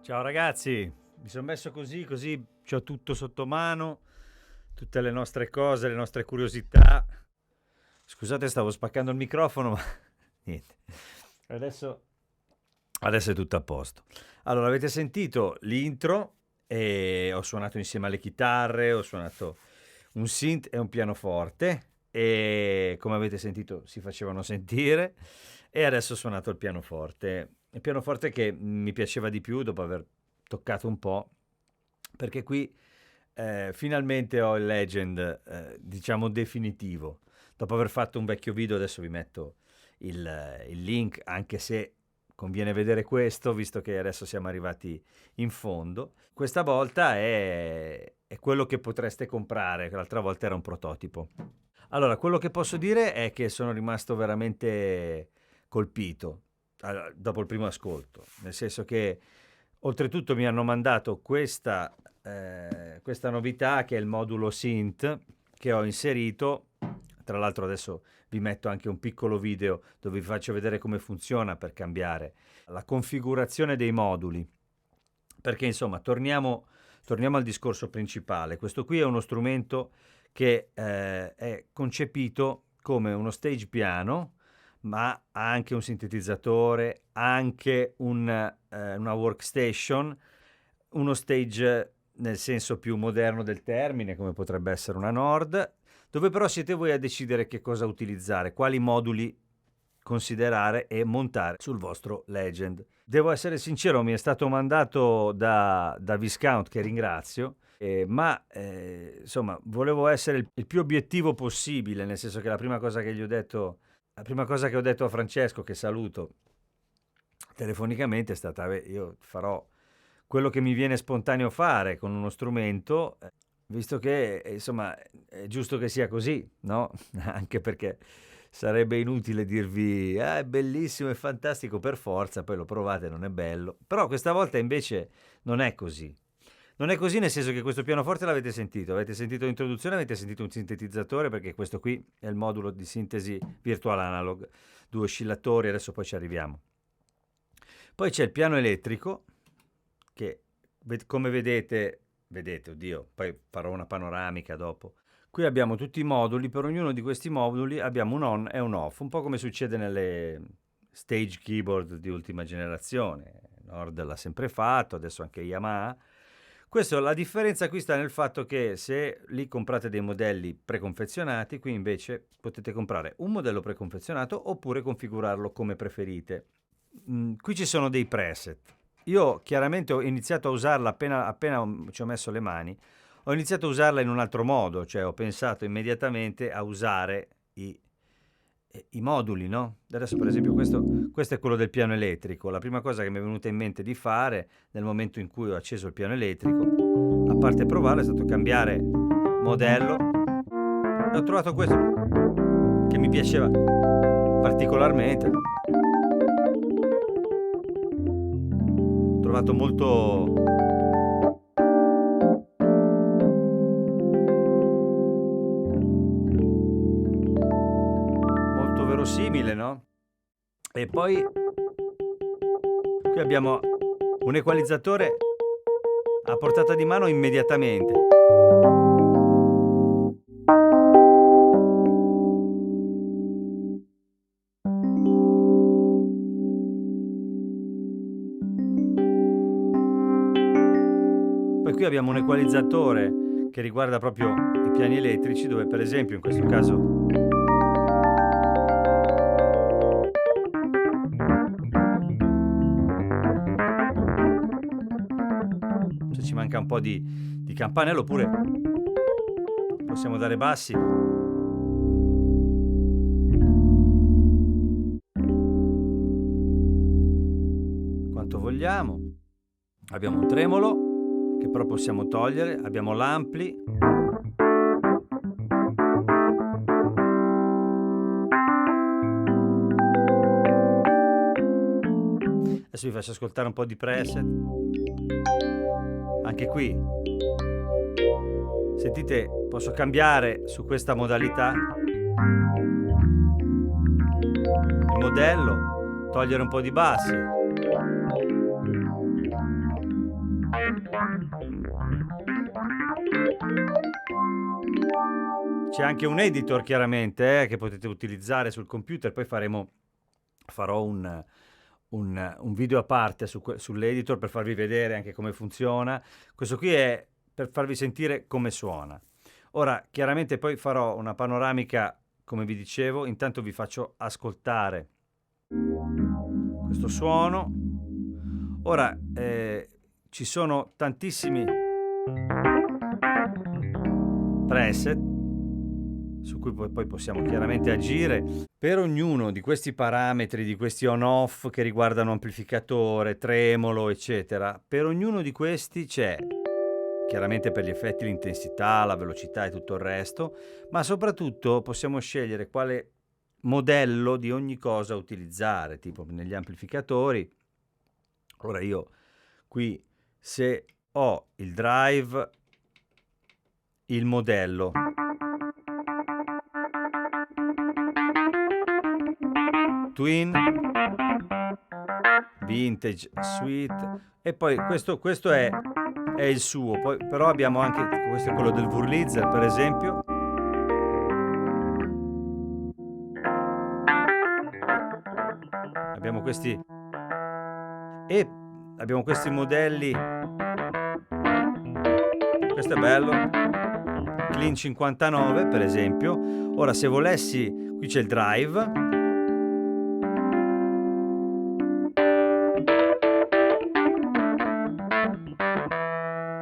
Ciao ragazzi, mi sono messo così c'ho tutto sotto mano, tutte le nostre cose, le nostre curiosità. Scusate, stavo spaccando il microfono, ma niente. Adesso, adesso è tutto a posto. Allora, avete sentito l'intro e ho suonato insieme alle chitarre, ho suonato un synth e un pianoforte e come avete sentito si facevano sentire e adesso ho suonato il pianoforte che mi piaceva di più dopo aver toccato un po', perché qui finalmente ho il Legend, diciamo definitivo. Dopo aver fatto un vecchio video, adesso vi metto il link, anche se conviene vedere questo, visto che adesso siamo arrivati in fondo. Questa volta è quello che potreste comprare, che l'altra volta era un prototipo. Allora, quello che posso dire è che sono rimasto veramente colpito dopo il primo ascolto, nel senso che oltretutto mi hanno mandato questa novità che è il modulo synth che ho inserito. Tra l'altro adesso vi metto anche un piccolo video dove vi faccio vedere come funziona per cambiare la configurazione dei moduli. Perché insomma, torniamo al discorso principale. Questo qui è uno strumento che è concepito come uno stage piano, ma ha anche un sintetizzatore, anche una workstation, uno stage nel senso più moderno del termine, come potrebbe essere una Nord, dove però siete voi a decidere che cosa utilizzare, quali moduli considerare e montare sul vostro Legend. Devo essere sincero, mi è stato mandato da Viscount, che ringrazio, ma insomma volevo essere il più obiettivo possibile, nel senso che la prima cosa che ho detto a Francesco, che saluto telefonicamente, è stata: io farò quello che mi viene spontaneo fare con uno strumento, visto che insomma è giusto che sia così, no? Anche perché sarebbe inutile dirvi è bellissimo, è fantastico per forza, poi lo provate, non è bello. Però questa volta invece non è così. Non è così, nel senso che questo pianoforte l'avete sentito l'introduzione, avete sentito un sintetizzatore, perché questo qui è il modulo di sintesi virtual analog, 2 oscillatori, adesso poi ci arriviamo. Poi c'è il piano elettrico, che come vedete, oddio, poi farò una panoramica dopo. Qui abbiamo tutti i moduli, per ognuno di questi moduli abbiamo un on e un off, un po' come succede nelle stage keyboard di ultima generazione. Nord l'ha sempre fatto, adesso anche Yamaha. La differenza qui sta nel fatto che se lì comprate dei modelli preconfezionati, qui invece potete comprare un modello preconfezionato oppure configurarlo come preferite. Qui ci sono dei preset. Io chiaramente ho iniziato a usarla appena ci ho messo le mani. Ho iniziato a usarla in un altro modo, cioè ho pensato immediatamente a usare i moduli, no? Adesso per esempio questo è quello del piano elettrico. La prima cosa che mi è venuta in mente di fare nel momento in cui ho acceso il piano elettrico, a parte provarlo, è stato cambiare modello. E ho trovato questo che mi piaceva particolarmente. Ho trovato molto verosimile, no? E poi qui abbiamo un equalizzatore a portata di mano immediatamente. Poi qui abbiamo un equalizzatore che riguarda proprio i piani elettrici, dove per esempio in questo caso se ci manca un po' di campanello, oppure possiamo dare bassi. Quanto vogliamo. Abbiamo un tremolo che però possiamo togliere, abbiamo l'ampli. Adesso vi faccio ascoltare un po' di preset. Anche qui, sentite, posso cambiare su questa modalità il modello, togliere un po' di bassi. C'è anche un editor chiaramente che potete utilizzare sul computer, poi farò un video a parte sull'editor per farvi vedere anche come funziona. Questo qui è per farvi sentire come suona. Ora, chiaramente poi farò una panoramica, come vi dicevo, intanto vi faccio ascoltare questo suono. Ora, ci sono tantissimi preset su cui poi possiamo chiaramente agire. Per ognuno di questi parametri, di questi on-off che riguardano amplificatore, tremolo, eccetera, per ognuno di questi c'è, chiaramente per gli effetti, l'intensità, la velocità e tutto il resto, ma soprattutto possiamo scegliere quale modello di ogni cosa utilizzare, tipo negli amplificatori. Ora io qui, se ho il drive, il modello, Twin, Vintage, Suite, e poi questo è il suo. Poi però abbiamo anche, questo è quello del Wurlitzer per esempio. Abbiamo questi modelli. Questo è bello, Clean 59 per esempio. Ora, se volessi, qui c'è il drive,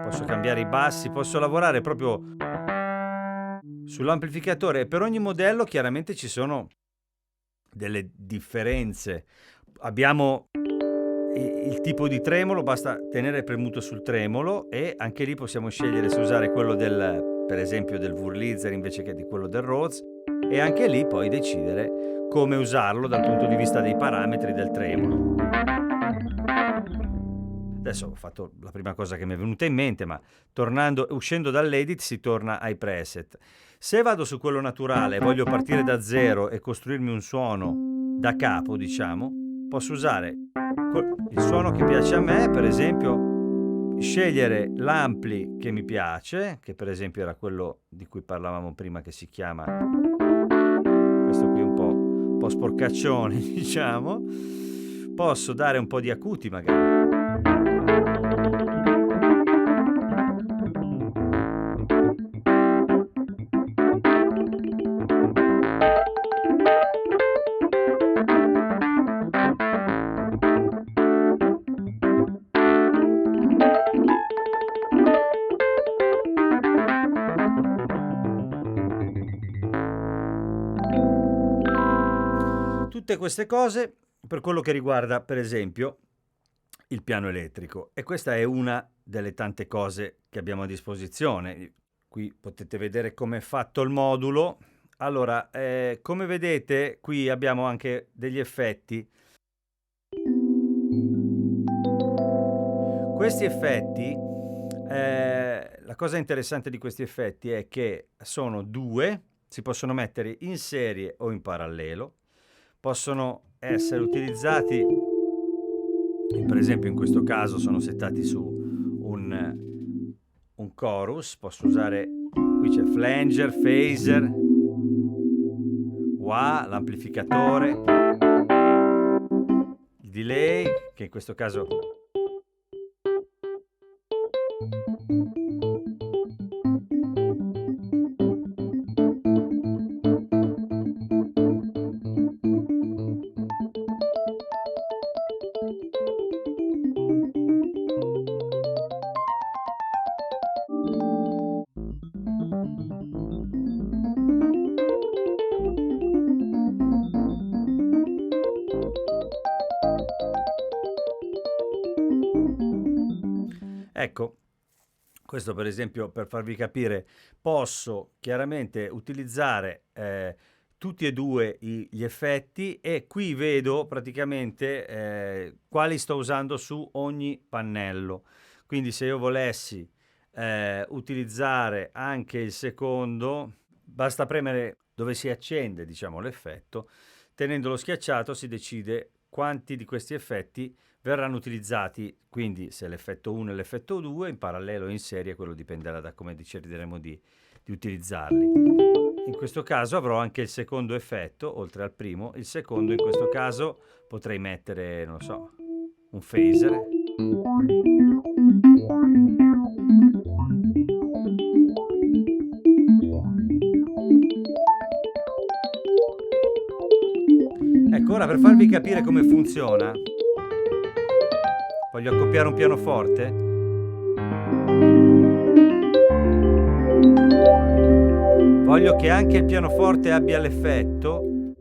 posso cambiare i bassi, posso lavorare proprio sull'amplificatore, e per ogni modello chiaramente ci sono delle differenze. Abbiamo il tipo di tremolo, basta tenere premuto sul tremolo, e anche lì possiamo scegliere se usare quello per esempio del Wurlitzer invece che di quello del Rhodes, e anche lì poi decidere come usarlo dal punto di vista dei parametri del tremolo. Adesso ho fatto la prima cosa che mi è venuta in mente, ma uscendo dall'edit si torna ai preset. Se vado su quello naturale e voglio partire da zero e costruirmi un suono da capo, diciamo, posso usare il suono che piace a me, per esempio scegliere l'ampli che mi piace, che per esempio era quello di cui parlavamo prima, che si chiama, questo qui un po' sporcaccione, diciamo. Posso dare un po' di acuti magari. Tutte queste cose per quello che riguarda, per esempio, il piano elettrico, e questa è una delle tante cose che abbiamo a disposizione. Qui potete vedere come è fatto il modulo. Allora, come vedete, qui abbiamo anche degli effetti. Questi effetti, la cosa interessante di questi effetti è che sono due, si possono mettere in serie o in parallelo, possono essere utilizzati, per esempio in questo caso sono settati su un chorus, posso usare, qui c'è flanger, phaser, wah, l'amplificatore, il delay, che in questo caso ecco, questo per esempio, per farvi capire, posso chiaramente utilizzare tutti e due gli effetti, e qui vedo praticamente quali sto usando su ogni pannello. Quindi se io volessi utilizzare anche il secondo, basta premere dove si accende, diciamo, l'effetto. Tenendolo schiacciato si decide quanti di questi effetti verranno utilizzati, quindi se l'effetto 1 e l'effetto 2, in parallelo o in serie, quello dipenderà da come decideremo di utilizzarli. in questo caso avrò anche il secondo effetto, oltre al primo. Il secondo, in questo caso, potrei mettere, non so, un phaser. Ecco, ora per farvi capire come funziona, voglio accoppiare un pianoforte. Voglio che anche il pianoforte abbia l'effetto,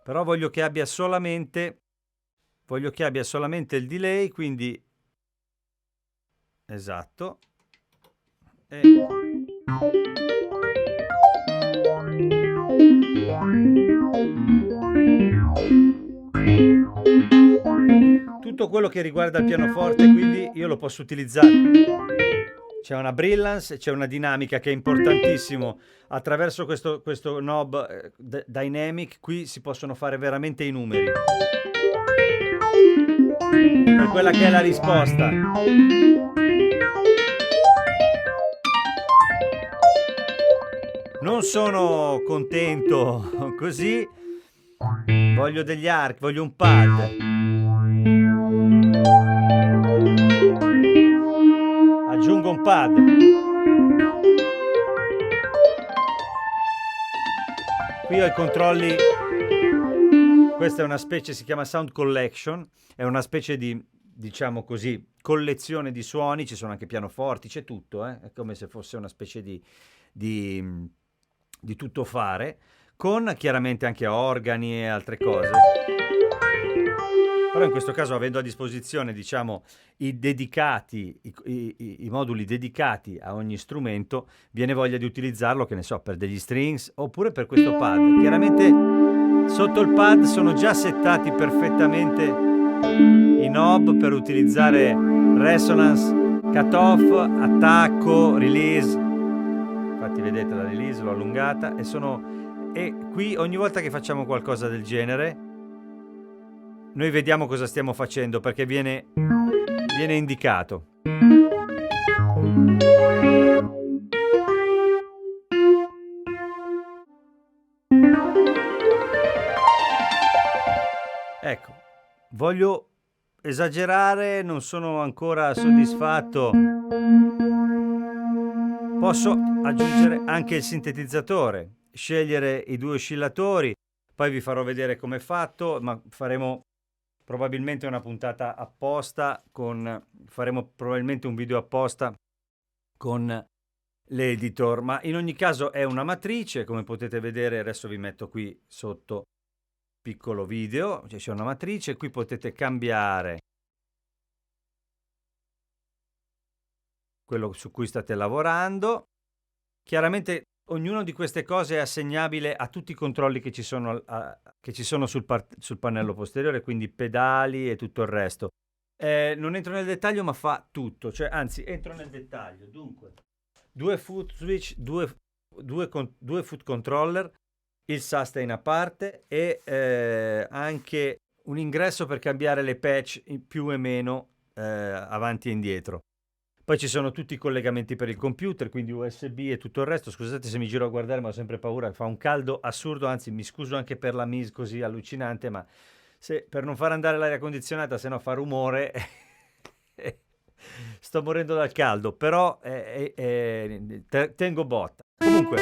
però voglio che abbia solamente il delay, quindi esatto. Tutto quello che riguarda il pianoforte, quindi io lo posso utilizzare. C'è una brilliance, c'è una dinamica che è importantissimo. Attraverso questo knob dynamic qui si possono fare veramente i numeri. Per quella che è la risposta. Non sono contento così. Voglio degli archi, voglio un pad. Aggiungo un pad. Qui ho i controlli. Questa è una specie, si chiama Sound Collection, è una specie di, diciamo così, collezione di suoni, ci sono anche pianoforti, c'è tutto, è come se fosse una specie di tuttofare, con chiaramente anche organi e altre cose. Però in questo caso, avendo a disposizione, diciamo, i moduli dedicati a ogni strumento, viene voglia di utilizzarlo, che ne so, per degli strings oppure per questo pad. Chiaramente sotto il pad sono già settati perfettamente i knob per utilizzare resonance, cutoff, attacco, release. Infatti vedete la release l'ho allungata e qui ogni volta che facciamo qualcosa del genere noi vediamo cosa stiamo facendo, perché viene indicato. Ecco, voglio esagerare, non sono ancora soddisfatto. Posso aggiungere anche il sintetizzatore, scegliere i 2 oscillatori, poi vi farò vedere come è fatto, ma faremo probabilmente una puntata apposta faremo probabilmente un video apposta con l'editor, ma in ogni caso è una matrice, come potete vedere. Adesso vi metto qui sotto piccolo video, c'è una matrice, qui potete cambiare quello su cui state lavorando. Chiaramente ognuna di queste cose è assegnabile a tutti i controlli che ci sono sul pannello posteriore, quindi pedali e tutto il resto. Non entro nel dettaglio, ma fa tutto, cioè anzi entro nel dettaglio. Dunque, 2 foot switch, 2 foot controller, il sustain a parte e anche un ingresso per cambiare le patch più e meno avanti e indietro. Poi ci sono tutti i collegamenti per il computer, quindi USB e tutto il resto. Scusate se mi giro a guardare, ma ho sempre paura, fa un caldo assurdo, anzi mi scuso anche per la mise così allucinante, ma per non far andare l'aria condizionata, se no fa rumore, sto morendo dal caldo, però tengo botta. Comunque,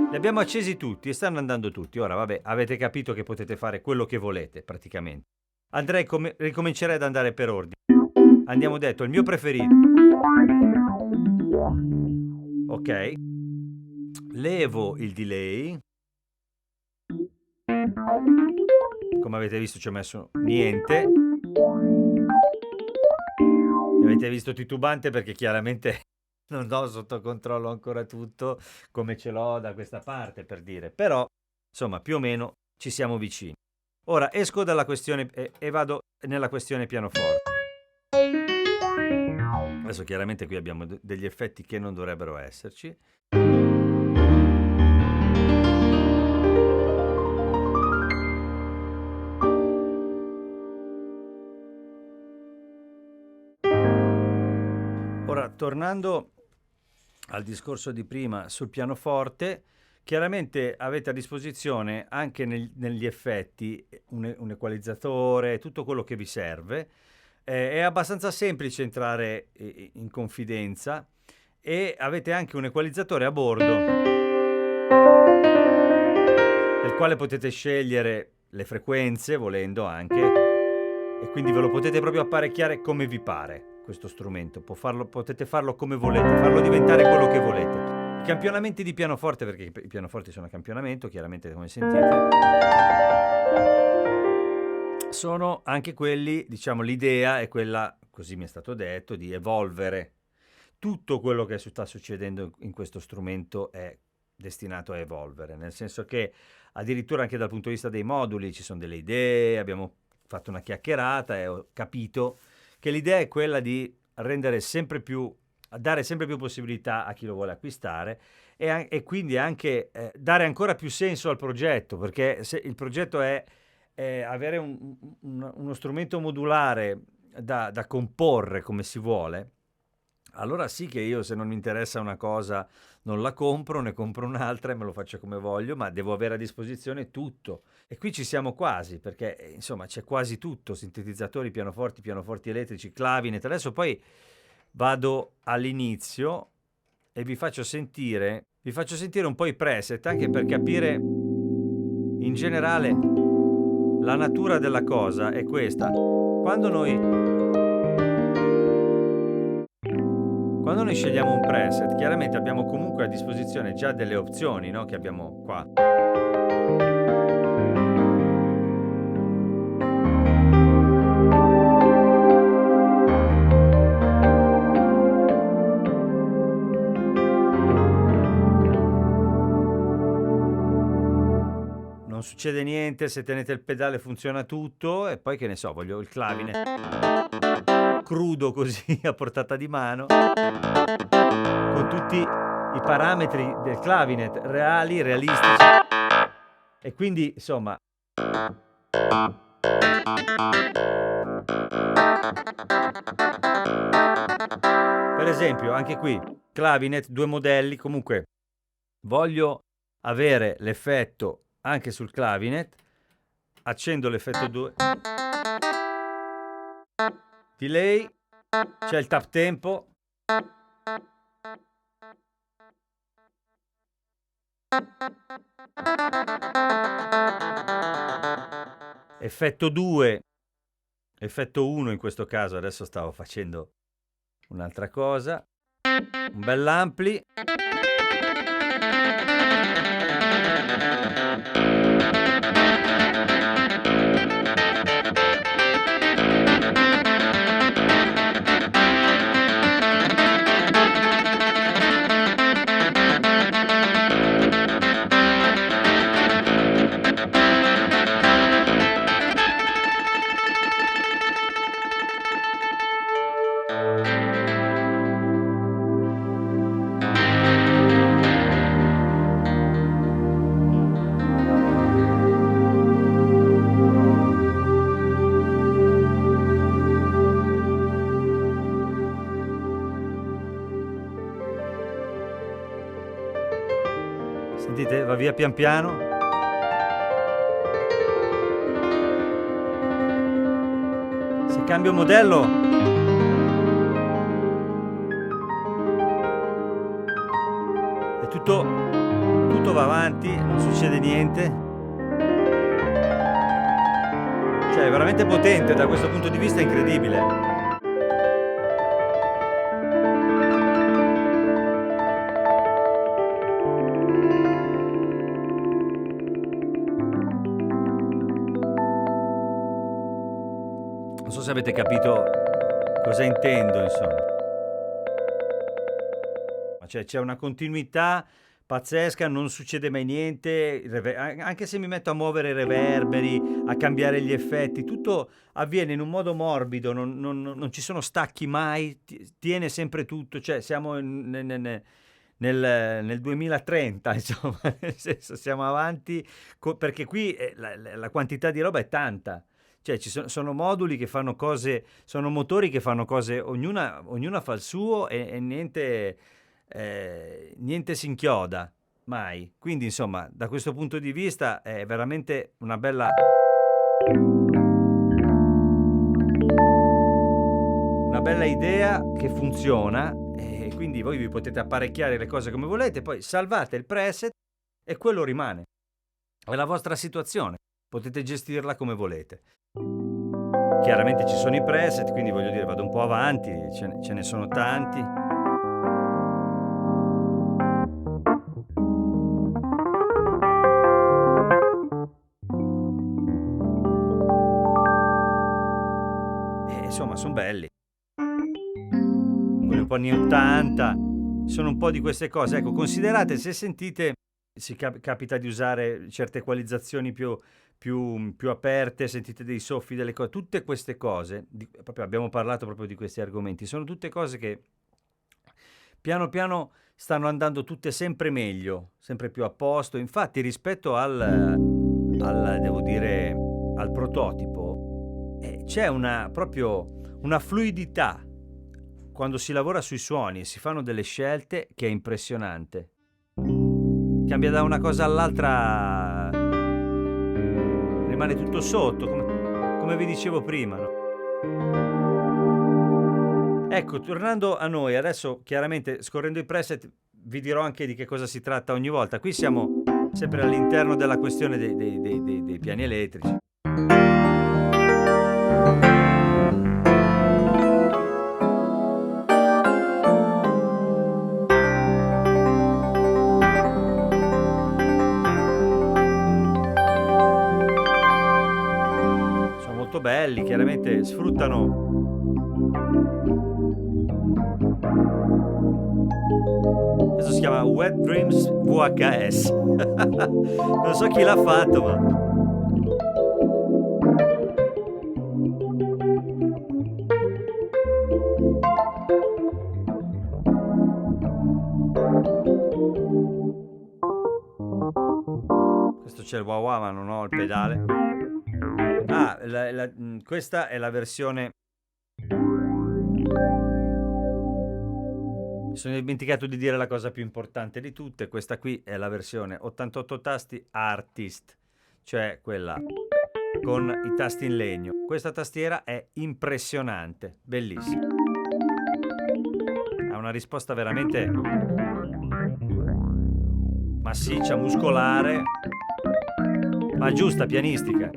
li abbiamo accesi tutti e stanno andando tutti. Ora, vabbè, avete capito che potete fare quello che volete, praticamente. Ricomincerei ad andare per ordine. Andiamo detto, il mio preferito. Ok. Levo il delay. Come avete visto ci ho messo niente. Avete visto titubante perché chiaramente non ho sotto controllo ancora tutto come ce l'ho da questa parte, per dire. Però, insomma, più o meno ci siamo vicini. Ora esco dalla questione e vado nella questione pianoforte. Adesso chiaramente qui abbiamo degli effetti che non dovrebbero esserci. Ora Allora, tornando al discorso di prima sul pianoforte, chiaramente avete a disposizione anche negli effetti un equalizzatore, tutto quello che vi serve. È abbastanza semplice entrare in confidenza e avete anche un equalizzatore a bordo nel quale potete scegliere le frequenze, volendo anche, e quindi ve lo potete proprio apparecchiare come vi pare. Questo strumento potete farlo come volete, farlo diventare quello che volete. I campionamenti di pianoforte, perché i pianoforti sono a campionamento, chiaramente come sentite, sono anche quelli, diciamo, l'idea è quella, così mi è stato detto, di evolvere. Tutto quello che sta succedendo in questo strumento è destinato a evolvere, nel senso che addirittura anche dal punto di vista dei moduli ci sono delle idee, abbiamo fatto una chiacchierata e ho capito che l'idea è quella di rendere sempre più, dare sempre più possibilità a chi lo vuole acquistare e quindi anche dare ancora più senso al progetto, perché se il progetto è avere uno strumento modulare da comporre come si vuole, allora sì che io, se non mi interessa una cosa, non la compro, ne compro un'altra e me lo faccio come voglio, ma devo avere a disposizione tutto. E qui ci siamo quasi, perché insomma c'è quasi tutto: sintetizzatori, pianoforti elettrici, clavinet. Adesso poi vado all'inizio e vi faccio sentire un po' i preset, anche per capire in generale la natura della cosa è questa. Quando noi scegliamo un preset, chiaramente abbiamo comunque a disposizione già delle opzioni, no? Che abbiamo qua. Non succede niente, se tenete il pedale funziona tutto, e poi che ne so, voglio il clavinet crudo così a portata di mano, con tutti i parametri del clavinet reali, realistici, e quindi insomma per esempio anche qui clavinet, due modelli. Comunque voglio avere l'effetto anche sul clavinet, accendo l'effetto 2, delay, c'è il tap tempo, effetto 2, effetto 1 in questo caso. Adesso stavo facendo un'altra cosa, un bell'ampli, sentite, va via pian piano. Se cambio modello è tutto va avanti, non succede niente. Cioè è veramente potente, da questo punto di vista è incredibile. Non so se avete capito cosa intendo, insomma. Cioè, c'è una continuità pazzesca, non succede mai niente, anche se mi metto a muovere i reverberi, a cambiare gli effetti, tutto avviene in un modo morbido, non ci sono stacchi mai, tiene sempre tutto. Cioè siamo nel 2030, insomma, nel senso siamo avanti, perché qui la quantità di roba è tanta. Cioè sono moduli che fanno cose, sono motori che fanno cose, ognuna fa il suo e niente si inchioda mai. Quindi insomma, da questo punto di vista è veramente una bella idea che funziona, e quindi voi vi potete apparecchiare le cose come volete, poi salvate il preset e quello rimane. È la vostra situazione, potete gestirla come volete. Chiaramente ci sono i preset, quindi voglio dire, vado un po' avanti, ce ne sono tanti. E insomma, sono belli. Quelli un po' anni 80, sono un po' di queste cose. Ecco, considerate, se sentite, si capita di usare certe equalizzazioni più aperte, sentite dei soffi, delle cose, tutte queste cose, proprio abbiamo parlato proprio di questi argomenti, sono tutte cose che piano piano stanno andando tutte sempre meglio, sempre più a posto. Infatti rispetto devo dire, al prototipo, c'è proprio una fluidità quando si lavora sui suoni e si fanno delle scelte che è impressionante. Cambia da una cosa all'altra, rimane tutto sotto, come vi dicevo prima, no? Ecco, tornando a noi, adesso chiaramente scorrendo i preset vi dirò anche di che cosa si tratta ogni volta. Qui siamo sempre all'interno della questione dei piani elettrici. Belli, chiaramente sfruttano adesso si chiama Wet Dreams VHS non so chi l'ha fatto, ma questo c'è il wah wah, ma non ho il pedale. Questa è la versione. Mi sono dimenticato di dire la cosa più importante di tutte. Questa qui è la versione 88 tasti Artist, cioè quella con i tasti in legno. Questa tastiera è impressionante, bellissima. Ha una risposta veramente massiccia, muscolare, ma giusta, pianistica.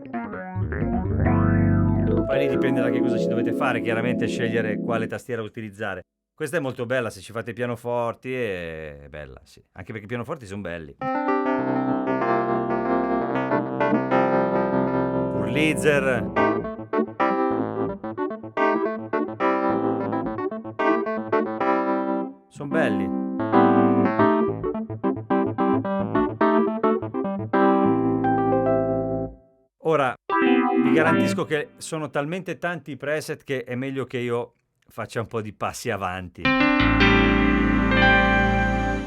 Poi lì dipende da che cosa ci dovete fare, chiaramente scegliere quale tastiera utilizzare. Questa è molto bella, se ci fate pianoforti è bella, sì. Anche perché i pianoforti sono belli. Wurlitzer. Sono belli. Ora, vi garantisco che sono talmente tanti i preset che è meglio che io faccia un po' di passi avanti.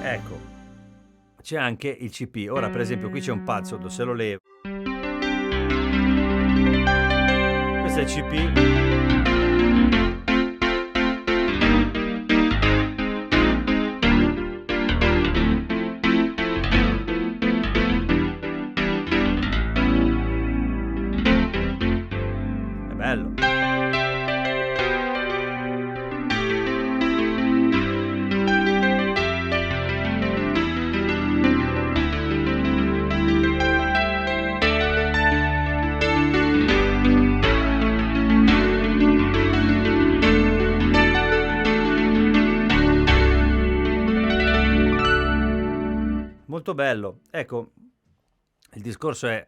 Ecco, c'è anche il CP. Ora, per esempio, qui c'è un pazzo, se lo levo. Questo è il CP. Molto bello. Ecco, il discorso è,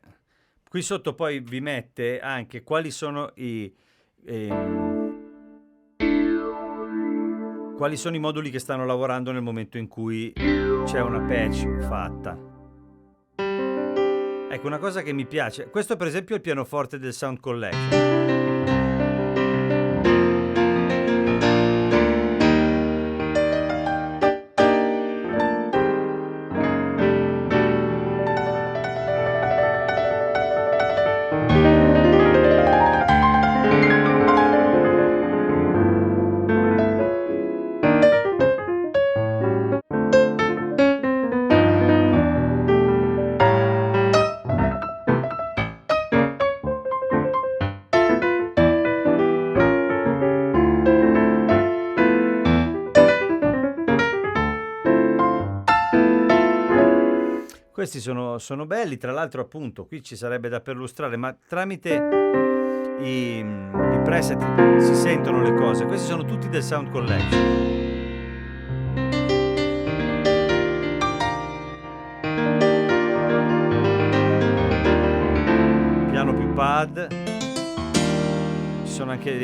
qui sotto poi vi mette anche quali sono i moduli che stanno lavorando nel momento in cui c'è una patch fatta. Ecco, una cosa che mi piace, questo per esempio è il pianoforte del Sound Collection. Questi sono belli, tra l'altro appunto qui ci sarebbe da perlustrare, ma tramite i preset si sentono le cose. Questi sono tutti del Sound Collection. Piano più pad, ci sono anche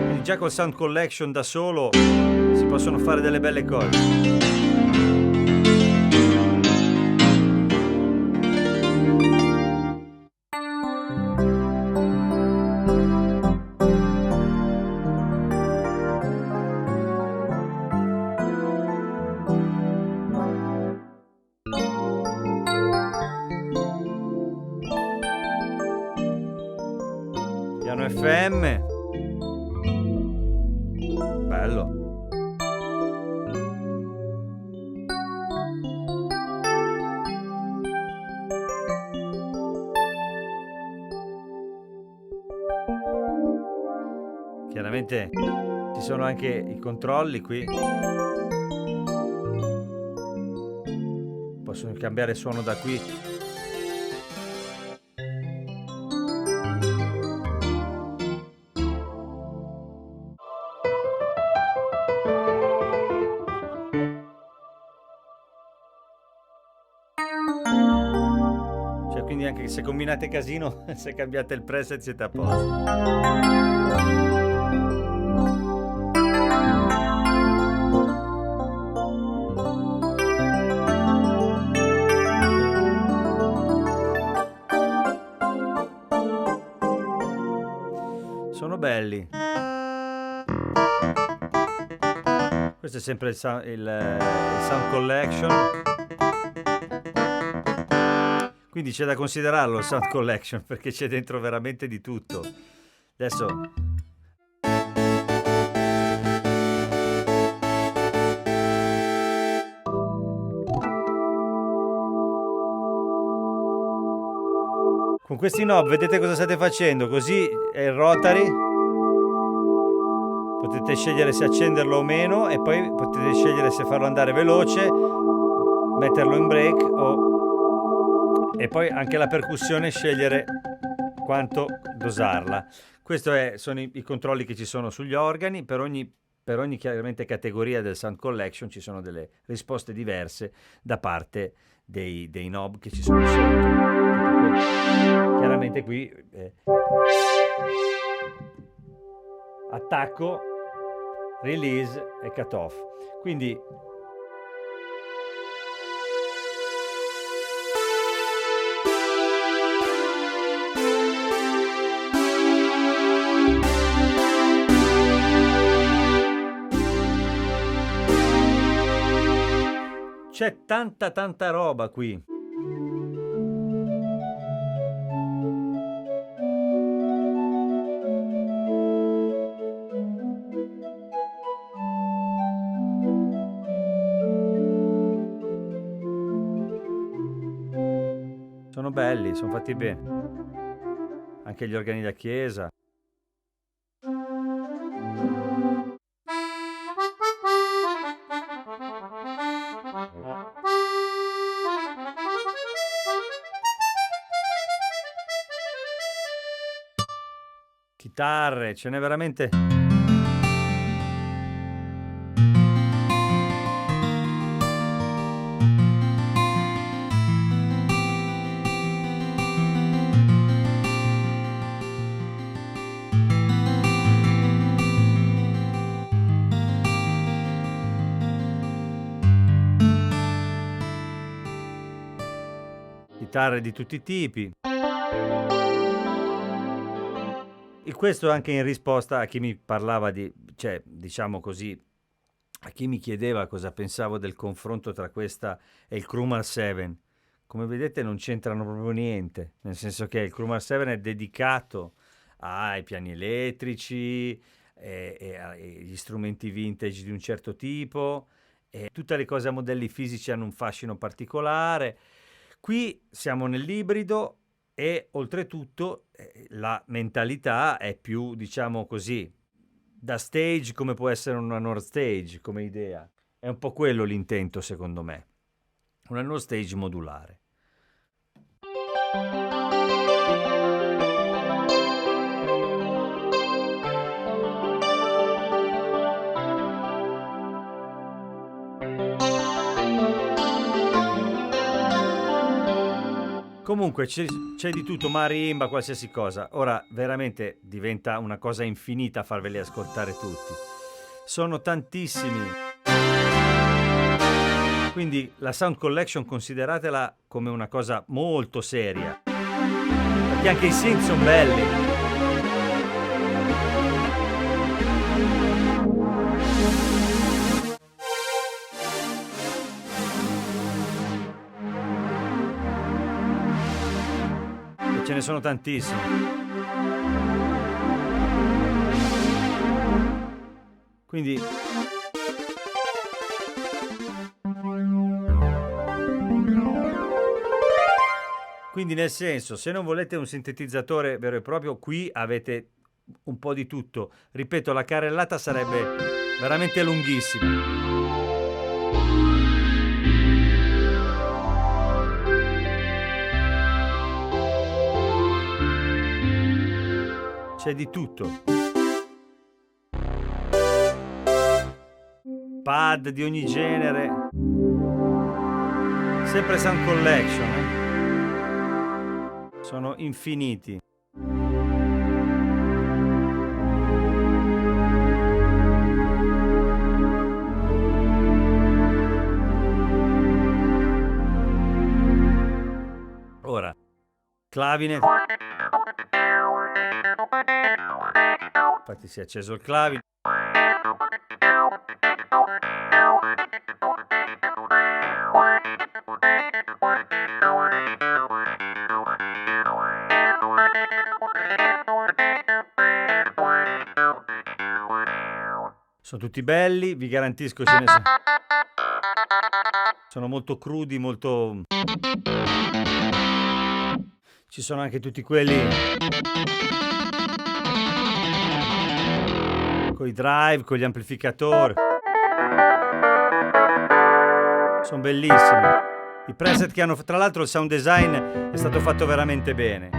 quindi già col Sound Collection da solo si possono fare delle belle cose. Piano FM, bello. Chiaramente ci sono anche i controlli qui. Possono cambiare suono da qui. Cioè, quindi anche se combinate casino, se cambiate il preset siete a posto. Sono belli. Questo è sempre il Sound Collection. Quindi c'è da considerarlo il Sound Collection perché c'è dentro veramente di tutto. Adesso con questi knob vedete cosa state facendo? Così è il rotary, potete scegliere se accenderlo o meno e poi potete scegliere se farlo andare veloce, metterlo in break e poi anche la percussione scegliere quanto dosarla. Questi sono i controlli che ci sono sugli organi. Per ogni chiaramente categoria del Sound Collection ci sono delle risposte diverse da parte dei knob che ci sono sotto. Chiaramente qui attacco, release e cut off. Quindi c'è tanta roba qui. Sono belli, sono fatti bene. Anche gli organi da chiesa. Chitarre, ce n'è veramente. Chitarre di tutti i tipi. E questo anche in risposta a chi mi parlava cioè, diciamo così, a chi mi chiedeva cosa pensavo del confronto tra questa e il Krumar 7. Come vedete non c'entrano proprio niente, nel senso che il Krumar 7 è dedicato ai piani elettrici e agli strumenti vintage di un certo tipo, e tutte le cose a modelli fisici hanno un fascino particolare. Qui siamo nell'ibrido e oltretutto la mentalità è più, diciamo così, da stage come può essere una North Stage come idea. È un po' quello l'intento, secondo me. Una North Stage modulare. Comunque c'è di tutto, marimba, qualsiasi cosa. Ora veramente diventa una cosa infinita farveli ascoltare tutti. Sono tantissimi. Quindi la Sound Collection consideratela come una cosa molto seria. Perché anche i synth sono belli. Ce ne sono tantissimi. Quindi nel senso, se non volete un sintetizzatore vero e proprio, qui avete un po' di tutto. Ripeto, la carrellata sarebbe veramente lunghissima. C'è di tutto. Pad di ogni genere. Sempre Sound Collection. Sono infiniti. Ora, clavine. Infatti si è acceso il clavine. Sono tutti belli, vi garantisco ce ne sono. Sono molto crudi, molto... Ci sono anche tutti quelli con i drive, con gli amplificatori. Sono bellissimi. I preset che hanno, tra l'altro il sound design è stato fatto veramente bene.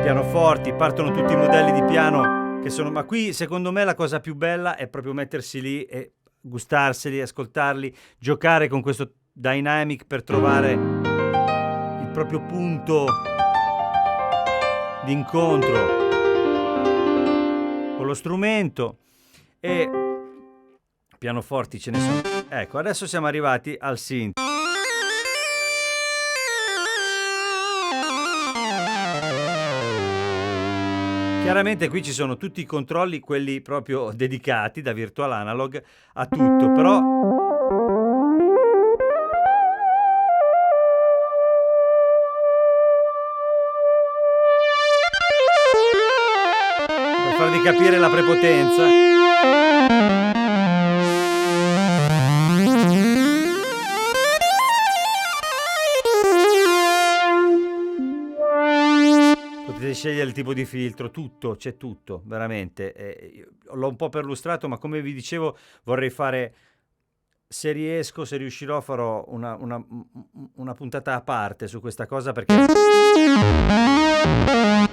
Pianoforti, partono tutti i modelli di piano che sono... Ma qui secondo me la cosa più bella è proprio mettersi lì e gustarseli, ascoltarli, giocare con questo dynamic per trovare il proprio punto di incontro con lo strumento. E pianoforti ce ne sono. Ecco, adesso siamo arrivati al synth. Chiaramente qui ci sono tutti i controlli, quelli proprio dedicati da Virtual Analog a tutto, però per farvi capire la prepotenza. Potete scegliere il tipo di filtro, tutto, c'è tutto, veramente. L'ho un po' perlustrato, ma come vi dicevo vorrei fare, se riesco, se riuscirò, farò una puntata a parte su questa cosa, perché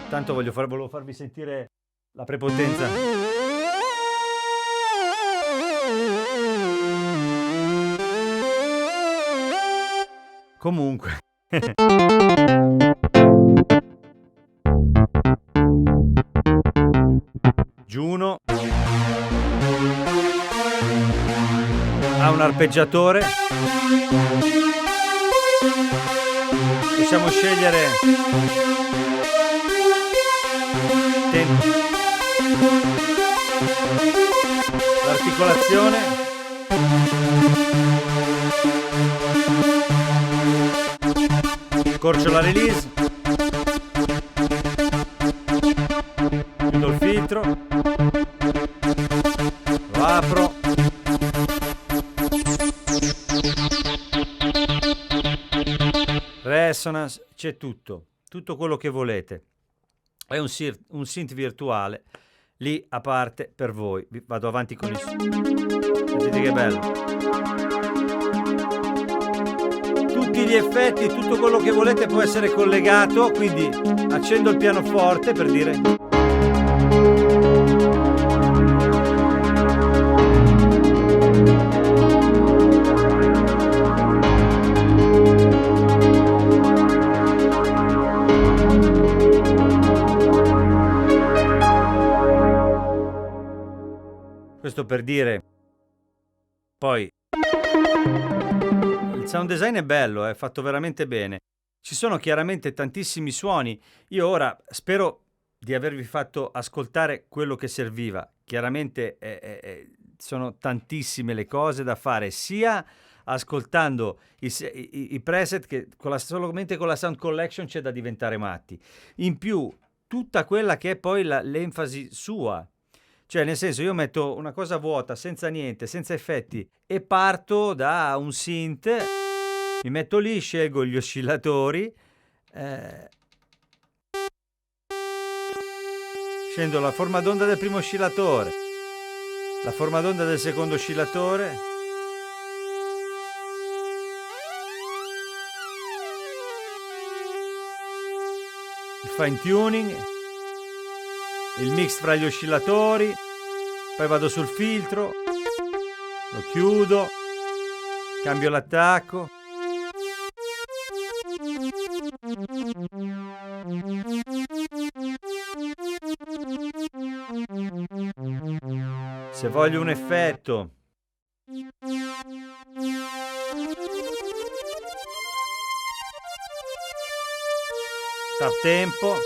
tanto volevo farvi sentire la prepotenza. Comunque Juno ha un arpeggiatore. Possiamo scegliere tempo, l'articolazione, corcio la release, chiudo il filtro, lo apro, resonance, c'è tutto quello che volete. È un synth virtuale. lì a parte per voi. Vado avanti con il sentite che bello. Tutti gli effetti, tutto quello che volete può essere collegato, quindi accendo il pianoforte per dire. Questo per dire. Poi il sound design è bello, è fatto veramente bene. Ci sono chiaramente tantissimi suoni. Io ora spero di avervi fatto ascoltare quello che serviva. Chiaramente sono tantissime le cose da fare, sia ascoltando i preset che solamente con la sound collection c'è da diventare matti. In più, tutta quella che è poi l'enfasi sua. Cioè, nel senso, io metto una cosa vuota, senza niente, senza effetti, e parto da un synth, mi metto lì, scelgo gli oscillatori, scendo la forma d'onda del primo oscillatore, la forma d'onda del secondo oscillatore, il fine tuning, il mix fra gli oscillatori, poi vado sul filtro, lo chiudo, cambio l'attacco. Se voglio un effetto, tap tempo.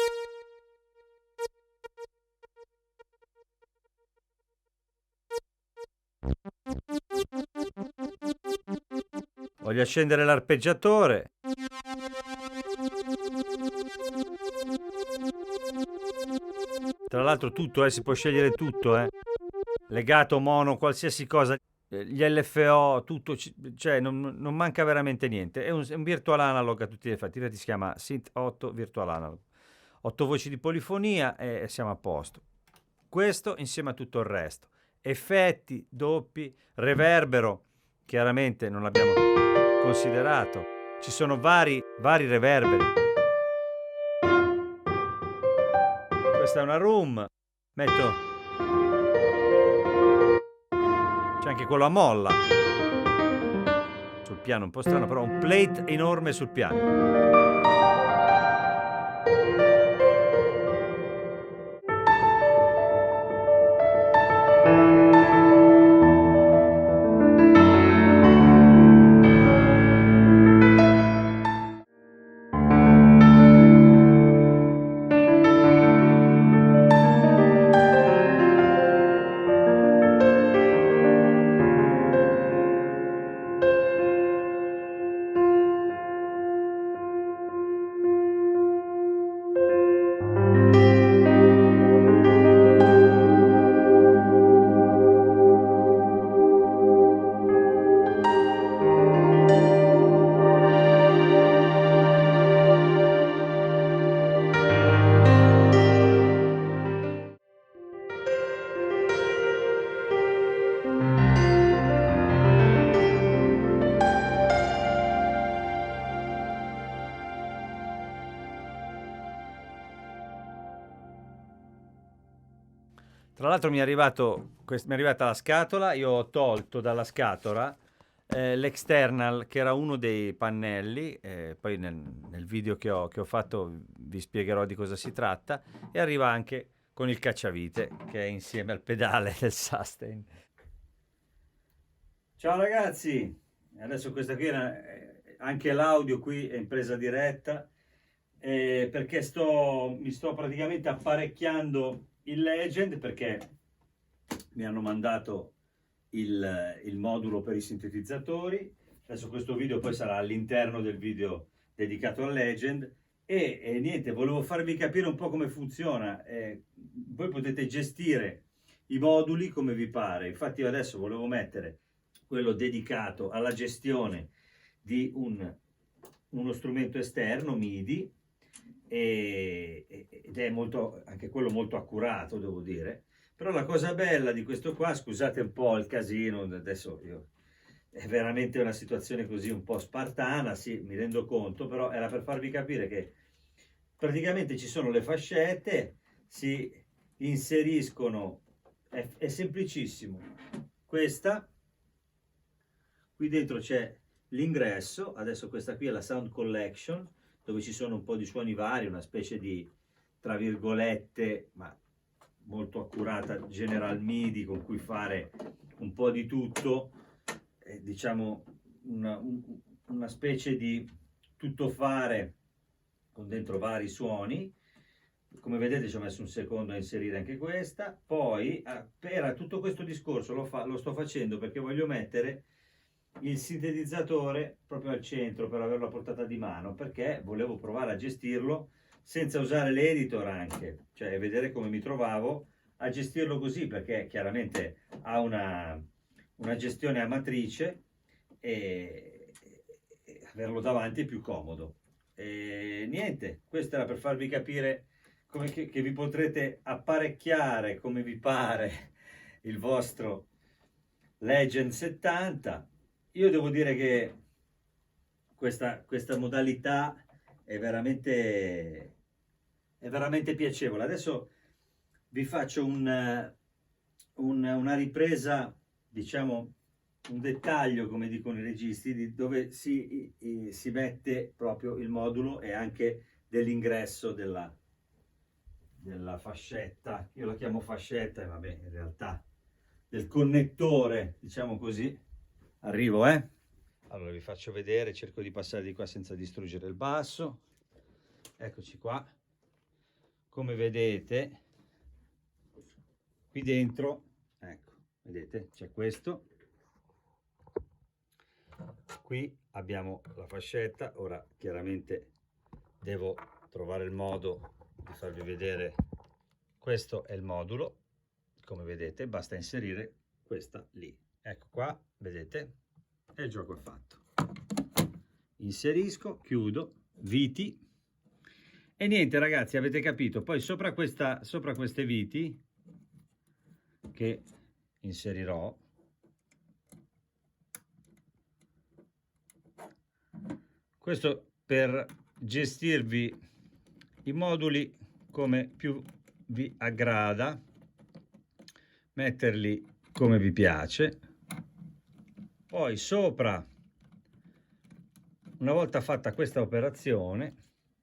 Voglio accendere l'arpeggiatore. Tra l'altro tutto, si può scegliere tutto, legato, mono, qualsiasi cosa, gli LFO, tutto, cioè non manca veramente niente. È un virtual analog a tutti gli effetti, si chiama Synth 8 Virtual Analog. 8 voci di polifonia e siamo a posto. Questo insieme a tutto il resto. Effetti, doppi, reverbero, chiaramente non l'abbiamo considerato. Ci sono vari reverberi. Questa è una room. Metto. C'è anche quello a molla. Sul piano un po' strano, però un plate enorme sul piano. Tra l'altro mi è arrivata la scatola, io ho tolto dalla scatola l'external che era uno dei pannelli, poi nel video che ho fatto vi spiegherò di cosa si tratta, e arriva anche con il cacciavite che è insieme al pedale del sustain. Ciao ragazzi, adesso questa qui anche l'audio qui è in presa diretta perché mi sto praticamente apparecchiando il Legend, perché mi hanno mandato il modulo per i sintetizzatori. Adesso questo video poi sarà all'interno del video dedicato al Legend e niente, volevo farvi capire un po' come funziona. Voi potete gestire i moduli come vi pare. Infatti io adesso volevo mettere quello dedicato alla gestione di uno strumento esterno MIDI, ed è anche quello molto accurato, devo dire, Però la cosa bella di questo qua, scusate un po' il casino, adesso io, è veramente una situazione così un po' spartana, sì, mi rendo conto, però era per farvi capire che praticamente ci sono le fascette, si inseriscono, è semplicissimo. Questa, qui dentro c'è l'ingresso, adesso questa qui è la Sound Collection, dove ci sono un po' di suoni vari, una specie di, tra virgolette, ma molto accurata General MIDI con cui fare un po' di tutto, diciamo una specie di tuttofare con dentro vari suoni. Come vedete ci ho messo un secondo a inserire anche questa. Poi per tutto questo discorso lo sto facendo perché voglio mettere il sintetizzatore proprio al centro per averlo a portata di mano, perché volevo provare a gestirlo senza usare l'editor anche, cioè vedere come mi trovavo a gestirlo così, perché chiaramente ha una gestione a matrice e averlo davanti è più comodo. E niente, questo era per farvi capire come che vi potrete apparecchiare come vi pare il vostro Legend 70. Io devo dire che questa modalità è veramente piacevole. Adesso vi faccio una ripresa, diciamo, un dettaglio, come dicono i registi, di dove si mette proprio il modulo e anche dell'ingresso della fascetta. Io la chiamo fascetta e vabbè, in realtà del connettore, diciamo così. Arrivo, eh? Allora vi faccio vedere, cerco di passare di qua senza distruggere il basso. Eccoci qua. Come vedete, qui dentro, ecco, vedete, c'è questo. Qui abbiamo la fascetta. Ora chiaramente devo trovare il modo di farvi vedere. Questo è il modulo, come vedete, basta inserire questa lì. Ecco qua, vedete, e il gioco è fatto. Inserisco, chiudo, viti e niente ragazzi, avete capito. Poi sopra queste viti che inserirò, questo per gestirvi i moduli come più vi aggrada, metterli come vi piace. Poi sopra, una volta fatta questa operazione,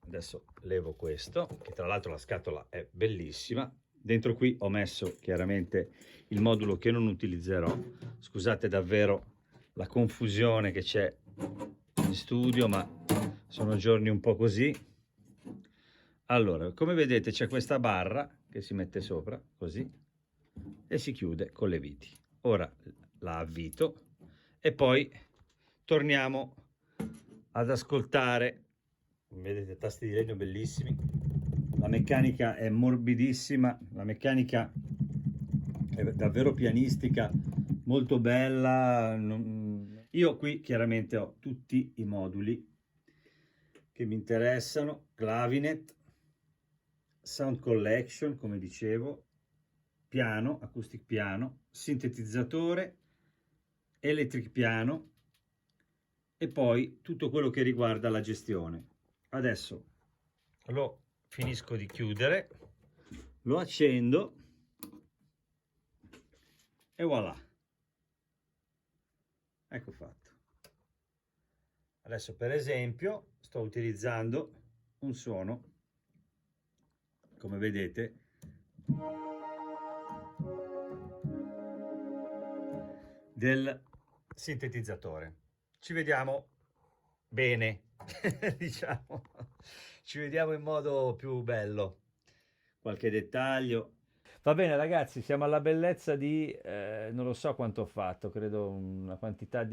adesso levo questo, che tra l'altro la scatola è bellissima. Dentro qui ho messo chiaramente il modulo che non utilizzerò. Scusate davvero la confusione che c'è in studio, ma sono giorni un po' così. Allora, come vedete c'è questa barra che si mette sopra, così, e si chiude con le viti. Ora la avvito e poi torniamo ad ascoltare. Vedete, tasti di legno bellissimi, la meccanica è morbidissima, la meccanica è davvero pianistica, molto bella. Io qui chiaramente ho tutti i moduli che mi interessano: clavinet, sound collection, come dicevo, piano, acoustic piano, sintetizzatore, electric piano e poi tutto quello che riguarda la gestione. Adesso lo finisco di chiudere, lo accendo e voilà, ecco fatto. Adesso per esempio sto utilizzando un suono, come vedete, del sintetizzatore. Ci vediamo bene, diciamo, ci vediamo in modo più bello. Qualche dettaglio. Va bene ragazzi, siamo alla bellezza di, non lo so quanto ho fatto, credo una quantità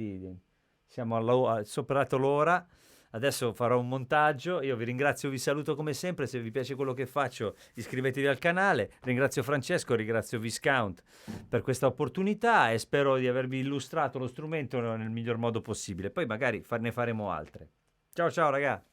siamo superato l'ora. Adesso farò un montaggio. Io vi ringrazio, vi saluto come sempre. Se vi piace quello che faccio, iscrivetevi al canale. Ringrazio Francesco, ringrazio Viscount per questa opportunità e spero di avervi illustrato lo strumento nel miglior modo possibile. Poi magari ne faremo altre. Ciao ciao ragazzi.